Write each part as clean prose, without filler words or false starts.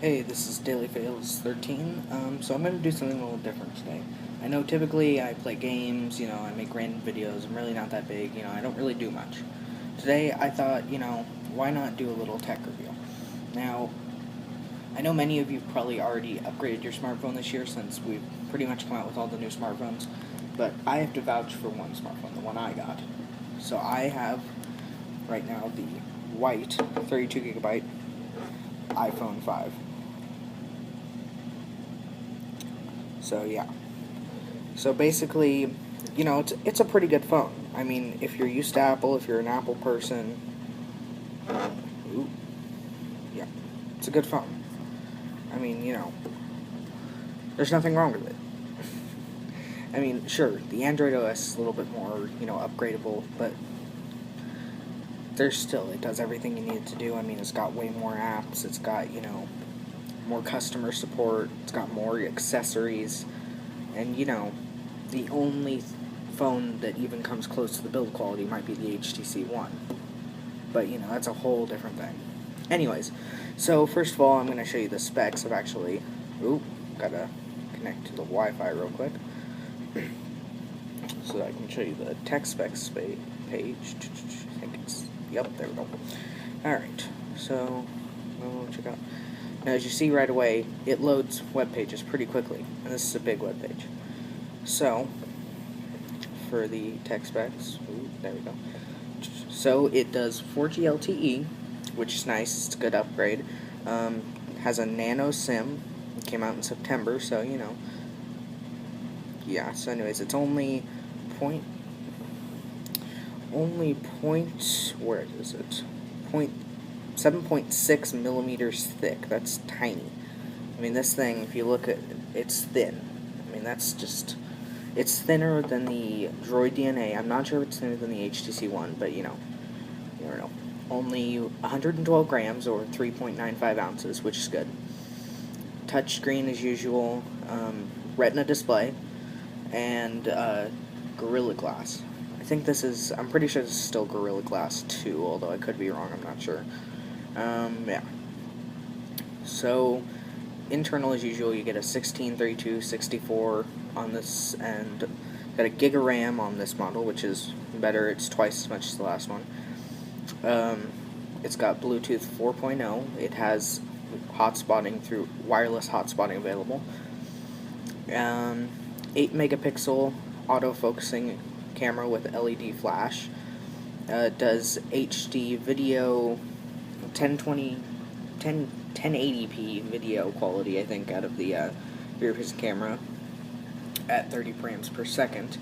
Hey, this is Daily Fails 13. So I'm going to do something a little different today. I know typically I play games, I make random videos. I'm really not that big, I don't really do much. Today I thought, why not do a little tech review? Now, I know many of you probably already upgraded your smartphone this year since we've pretty much come out with all the new smartphones, but I have to vouch for one smartphone, the one I got. So I have, right now, the white 32GB iPhone 5. So yeah. So basically, it's a pretty good phone. I mean, if you're used to Apple, if you're an Apple person, ooh, yeah, it's a good phone. I mean, there's nothing wrong with it. I mean, sure, the Android OS is a little bit more, upgradable, but it does everything you need it to do. I mean, it's got way more apps, it's got, more customer support, it's got more accessories, and, the only phone that even comes close to the build quality might be the HTC One. But, that's a whole different thing. Anyways, so first of all, I'm going to show you the specs of actually... gotta connect to the Wi-Fi real quick. So that I can show you the tech specs page. I think it's... Yep, there we go. Alright, so we'll check out. Now, as you see right away, it loads web pages pretty quickly. And this is a big web page. So, for the tech specs, there we go. So it does 4G LTE, which is nice. It's a good upgrade. Has a nano SIM. It came out in September, so yeah. So anyways, it's only where is it? 7.6 millimeters thick. That's tiny. I mean, this thing, if you look at it, it's thin. I mean, it's thinner than the Droid DNA. I'm not sure if it's thinner than the HTC One, but you never know. Only 112 grams or 3.95 ounces, which is good. Touchscreen as usual, Retina display, and Gorilla Glass. I'm pretty sure this is still Gorilla Glass 2, although I could be wrong, I'm not sure. Yeah. So, internal as usual, you get a 16, 32, 64 on this, and got a gig of RAM on this model, which is better. It's twice as much as the last one. It's got Bluetooth 4.0. It has wireless hotspotting available. 8 megapixel autofocusing camera with LED flash. Does HD video, 1080p video quality, I think, out of the rear-facing camera at 30 frames per second.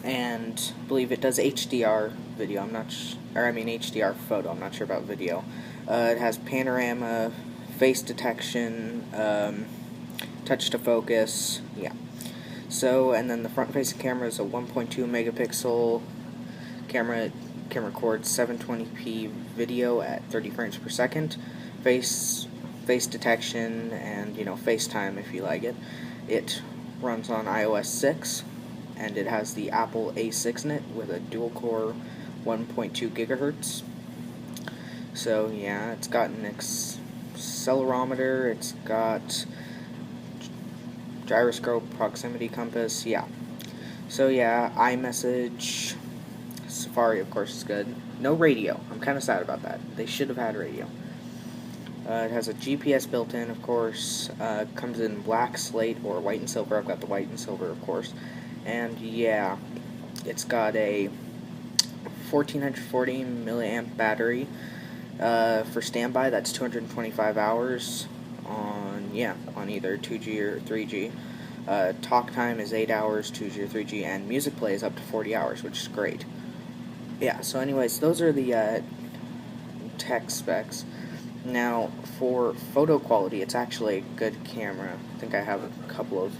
And I believe it does HDR video. HDR photo. I'm not sure about video. It has panorama, face detection, touch to focus. Yeah. So, and then the front-facing camera is a 1.2 megapixel camera. Camera records 720p video at 30 frames per second. Face detection and FaceTime if you like it. It runs on iOS 6. And it has the Apple A6 in it with a dual-core 1.2 gigahertz. So yeah, it's got an accelerometer, it's got gyroscope, proximity compass, yeah. So yeah, iMessage, Safari of course is good. No radio, I'm kind of sad about that. They should have had radio. It has a GPS built in, of course. Comes in black, slate, or white and silver. I've got the white and silver, of course. And yeah, it's got a 1440 milliamp battery for standby. That's 225 hours on either 2G or 3G. Talk time is 8 hours, 2G or 3G, and music play is up to 40 hours, which is great. Yeah, so anyways, those are the tech specs. Now, for photo quality, it's actually a good camera. I think I have a couple of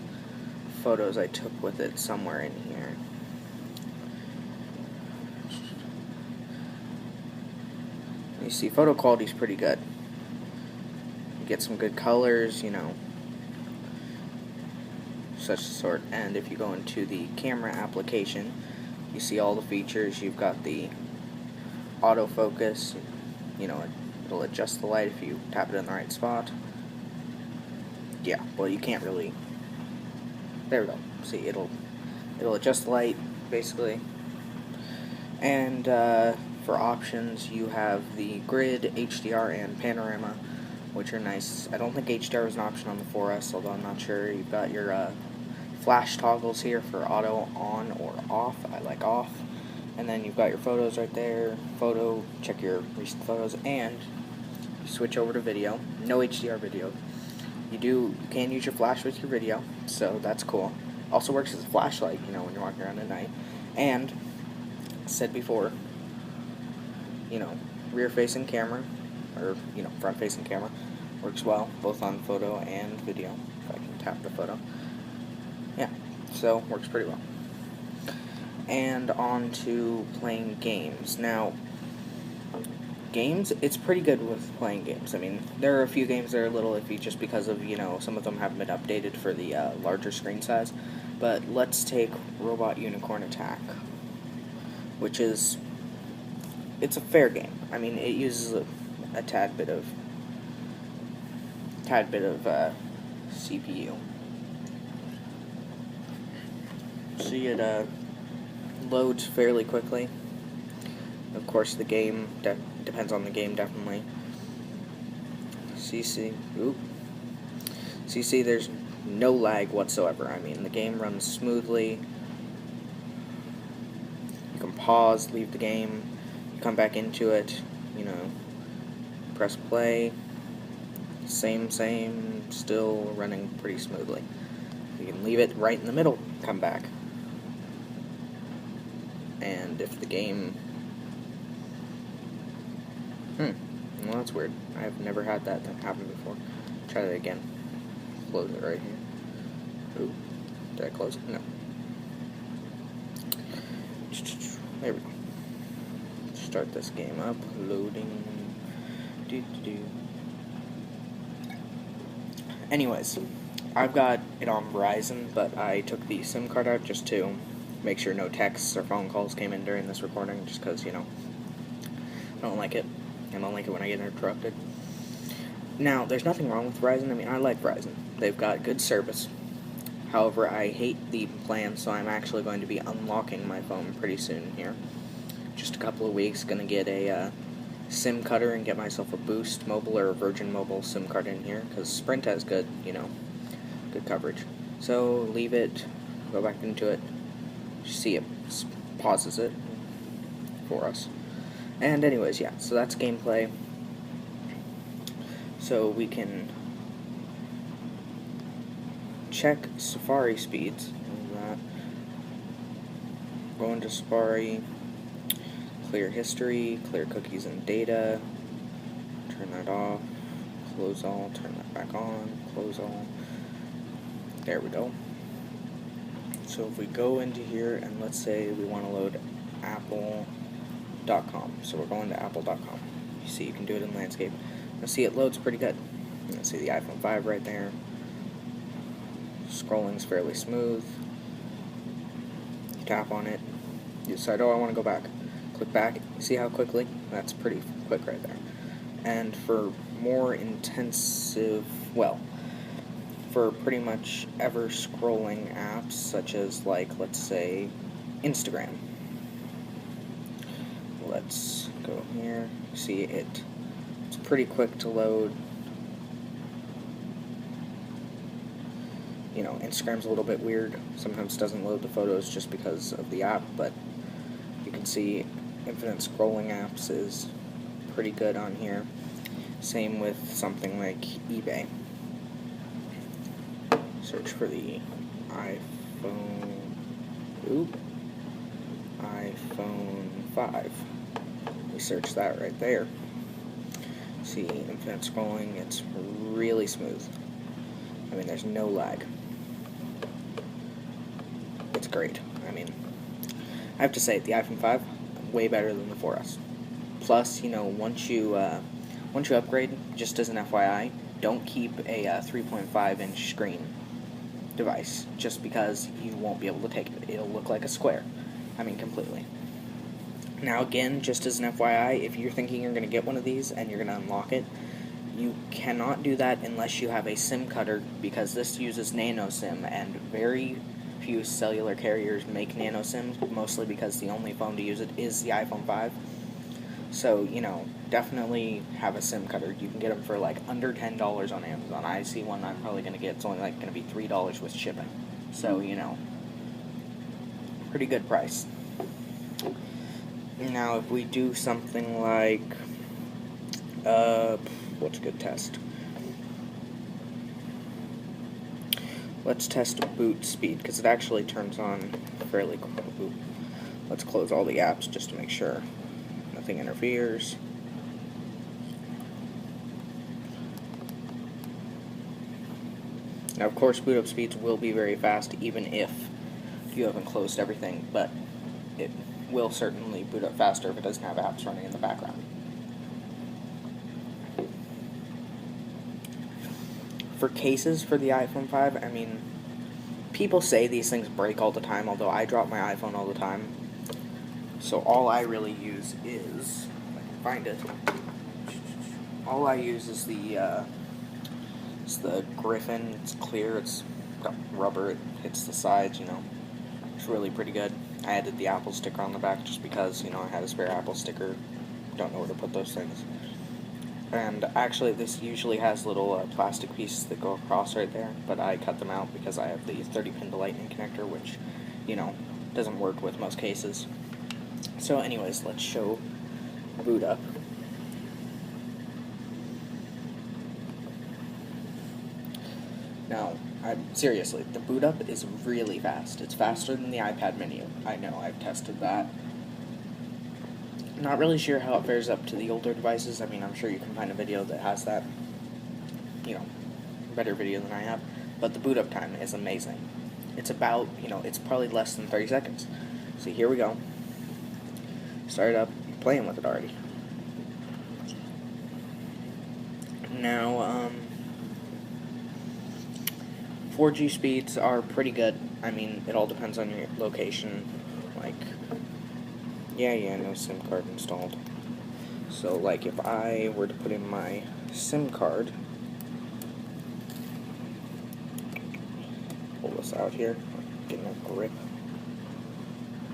photos I took with it somewhere in here. You see, photo quality is pretty good. You get some good colors, such sort. And if you go into the camera application, you see all the features. You've got the autofocus, it'll adjust the light if you tap it in the right spot. yeah, well, you can't really, there we go, see, it'll adjust the light, basically, and, for options, you have the grid, HDR, and panorama, which are nice. I don't think HDR is an option on the 4S, although I'm not sure. You've got your, flash toggles here for auto on or off. I like off. And then you've got your photos right there. Photo, check your recent photos, and you switch over to video. No HDR video. You can use your flash with your video, so that's cool. Also works as a flashlight, when you're walking around at night. And, said before, rear-facing camera, or, front-facing camera, works well, both on photo and video, if I can tap the photo. Yeah, so, works pretty well. And on to playing games. Now, games, it's pretty good with playing games. I mean, there are a few games that are a little iffy just because of, some of them haven't been updated for the larger screen size. But let's take Robot Unicorn Attack, which is, it's a fair game. I mean, it uses a tad bit of CPU. See, it loads fairly quickly. Of course, the game depends on the game, definitely. CC, there's no lag whatsoever. I mean, the game runs smoothly. You can pause, leave the game, you come back into it, press play. Same, still running pretty smoothly. You can leave it right in the middle, come back. And if the game... well, that's weird. I've never had that happen before. Try that again. Close it right here. Ooh. Did I close it? No. There we go. Start this game up. Loading. Anyways, I've got it on Verizon, but I took the SIM card out just to make sure no texts or phone calls came in during this recording, just because, I don't like it. I don't like it when I get interrupted. Now, there's nothing wrong with Verizon. I mean, I like Verizon. They've got good service. However, I hate the plan, so I'm actually going to be unlocking my phone pretty soon here. Just a couple of weeks, going to get a SIM cutter and get myself a Boost Mobile or a Virgin Mobile SIM card in here, because Sprint has good, good coverage. So, leave it, go back into it, see it pauses it for us. And anyways, yeah, so that's gameplay. So we can check Safari speeds. That. Go into Safari, clear history, clear cookies and data, turn that off, close all, turn that back on, close all. There we go. So if we go into here and let's say we want to load apple.com. So we're going to apple.com. You see, you can do it in landscape. Now see, it loads pretty good. You can see the iPhone 5 right there. Scrolling's fairly smooth. You tap on it. You decide, I want to go back. Click back. See how quickly? That's pretty quick right there. And for more intensive, for pretty much ever scrolling apps, such as, let's say, Instagram. Let's go here. See, it's pretty quick to load. Instagram's a little bit weird. Sometimes it doesn't load the photos just because of the app, but you can see infinite scrolling apps is pretty good on here. Same with something like eBay. Search for the iPhone 5. We search that right there. See, infinite scrolling, it's really smooth. I mean, there's no lag. It's great. I mean, I have to say, the iPhone 5, way better than the 4S. Plus, once you upgrade, just as an FYI, don't keep a 3.5-inch screen device, just because you won't be able to take it. It'll look like a square. I mean, completely. Now, again, just as an FYI, if you're thinking you're going to get one of these and you're going to unlock it, You cannot do that unless you have a SIM cutter, because this uses nano SIM, and very few cellular carriers make nano SIMs, mostly because the only phone to use it is the iPhone 5. So, definitely have a SIM cutter. You can get them for like under $10 on Amazon. I see one I'm probably going to get. It's only like going to be $3 with shipping. So, pretty good price. Now, if we do something like, what's a good test? Let's test boot speed, because it actually turns on fairly quickly. Let's close all the apps just to make sure nothing interferes. Now, of course, boot up speeds will be very fast, even if you haven't closed everything, but it will certainly boot up faster if it doesn't have apps running in the background. For cases for the iPhone 5, I mean, people say these things break all the time, although I drop my iPhone all the time. So all I really use is, if I can find it, all I use is the Griffin. It's clear, it's got rubber, it hits the sides, It's really pretty good. I added the Apple sticker on the back just because, I had a spare Apple sticker. Don't know where to put those things. And actually, this usually has little plastic pieces that go across right there, but I cut them out because I have the 30-pin to lightning connector, which, doesn't work with most cases. So anyways, let's show boot up. Now, seriously, the boot up is really fast. It's faster than the iPad mini. I know, I've tested that. Not really sure how it fares up to the older devices. I mean, I'm sure you can find a video that has that, better video than I have. But the boot up time is amazing. It's about, it's probably less than 30 seconds. So here we go. Start it up, playing with it already. Now, 4G speeds are pretty good. I mean, it all depends on your location. Like, yeah, no SIM card installed. So, like, if I were to put in my SIM card, pull this out here, getting a grip.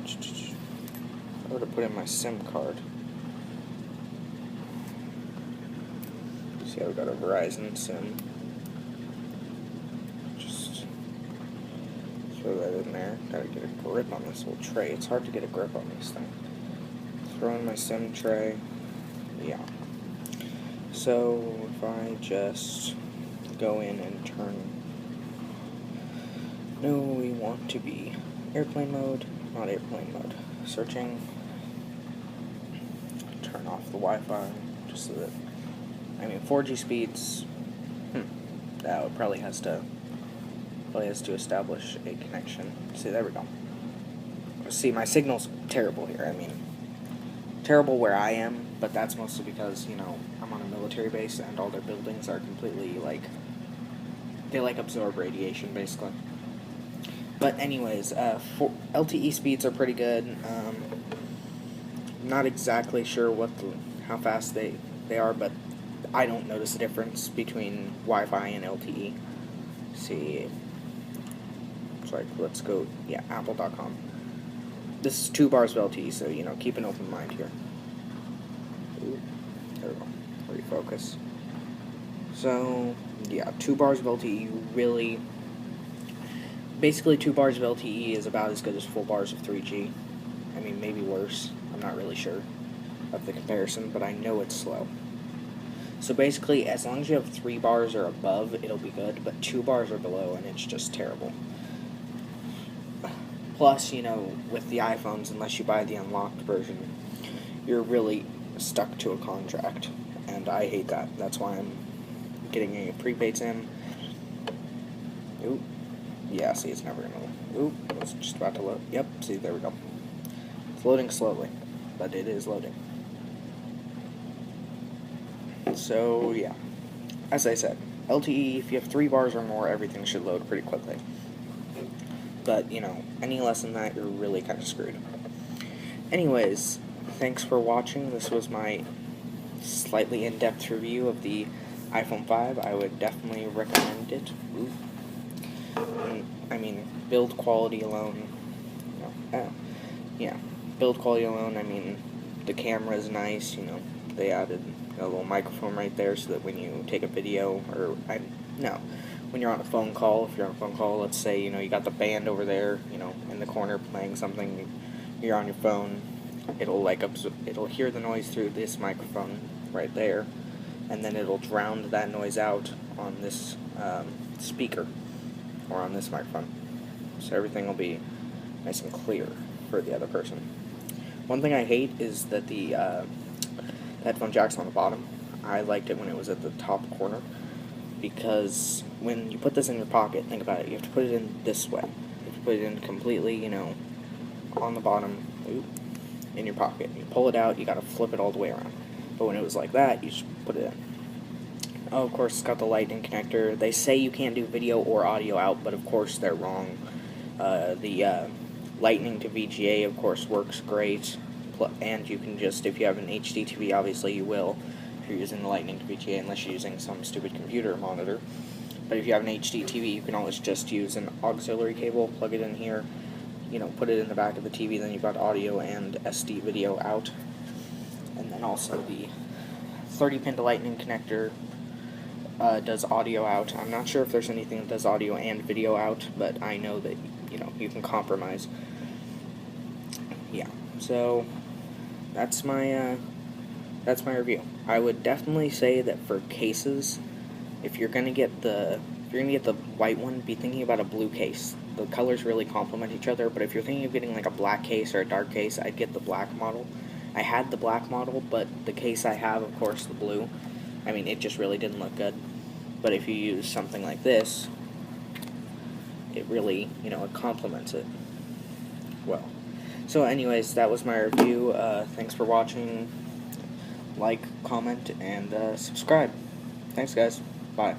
If I were to put in my SIM card, see, I've got a Verizon SIM. Just throw that in there. Gotta get a grip on this little tray. It's hard to get a grip on this thing. Throw in my SIM tray. Yeah. So if I just go in and turn. No, we want to be airplane mode, not airplane mode. Searching. Turn off the Wi-Fi just so that. 4G speeds. That it probably has to establish a connection. See, there we go. See, my signal's terrible here. Terrible where I am, but that's mostly because, I'm on a military base and all their buildings are completely, they absorb radiation, basically. But anyways, LTE speeds are pretty good. Not exactly sure how fast they are, but I don't notice a difference between Wi-Fi and LTE. See, it's let's go, apple.com. This is 2 bars of LTE, so, keep an open mind here. Ooh, there we go. Refocus. So, 2 bars of LTE really. Basically, 2 bars of LTE is about as good as 4 bars of 3G. Maybe worse. I'm not really sure of the comparison, but I know it's slow. So basically, as long as you have 3 bars or above, it'll be good, but 2 bars or below, and it's just terrible. Plus, with the iPhones, unless you buy the unlocked version, you're really stuck to a contract, and I hate that. That's why I'm getting a prepaid SIM. Oop. Yeah, see, it's never gonna. Oop, it's just about to load. Yep, see, there we go. It's loading slowly, but it is loading. So, as I said, LTE, if you have 3 bars or more, everything should load pretty quickly. But, any less than that, you're really kind of screwed. Anyways, thanks for watching. This was my slightly in-depth review of the iPhone 5, I would definitely recommend it. Ooh. And, I mean, build quality alone, yeah, build quality alone, I mean, the camera is nice, they added a little microphone right there so that when you take a video, when you're on a phone call, if you're on a phone call, let's say, you got the band over there, in the corner playing something, you're on your phone, it'll hear the noise through this microphone right there, and then it'll drown that noise out on this speaker, or on this microphone. So everything will be nice and clear for the other person. One thing I hate is that the headphone jack's on the bottom. I liked it when it was at the top corner, because when you put this in your pocket, think about it, you have to put it in this way. You have to put it in completely, on the bottom, in your pocket. You pull it out, you gotta flip it all the way around. But when it was like that, you just put it in. Oh, of course, it's got the lightning connector. They say you can't do video or audio out, but of course they're wrong. The lightning to VGA, of course, works great. And you can just, if you have an HD TV, obviously you will, if you're using the lightning to VGA, unless you're using some stupid computer monitor. But if you have an HD TV, you can always just use an auxiliary cable, plug it in here, put it in the back of the TV, then you've got audio and SD video out. And then also the 30-pin to lightning connector does audio out. I'm not sure if there's anything that does audio and video out, but I know that, you can compromise. Yeah, so that's my review. I would definitely say that for cases, if you're gonna get the white one, be thinking about a blue case. The colors really complement each other, but if you're thinking of getting like a black case or a dark case, I'd get the black model. I had the black model, but the case I have, of course, the blue, I mean, it just really didn't look good. But if you use something like this, it really, it complements it well. So anyways, that was my review. Thanks for watching. Like, comment, and subscribe. Thanks, guys. Bye.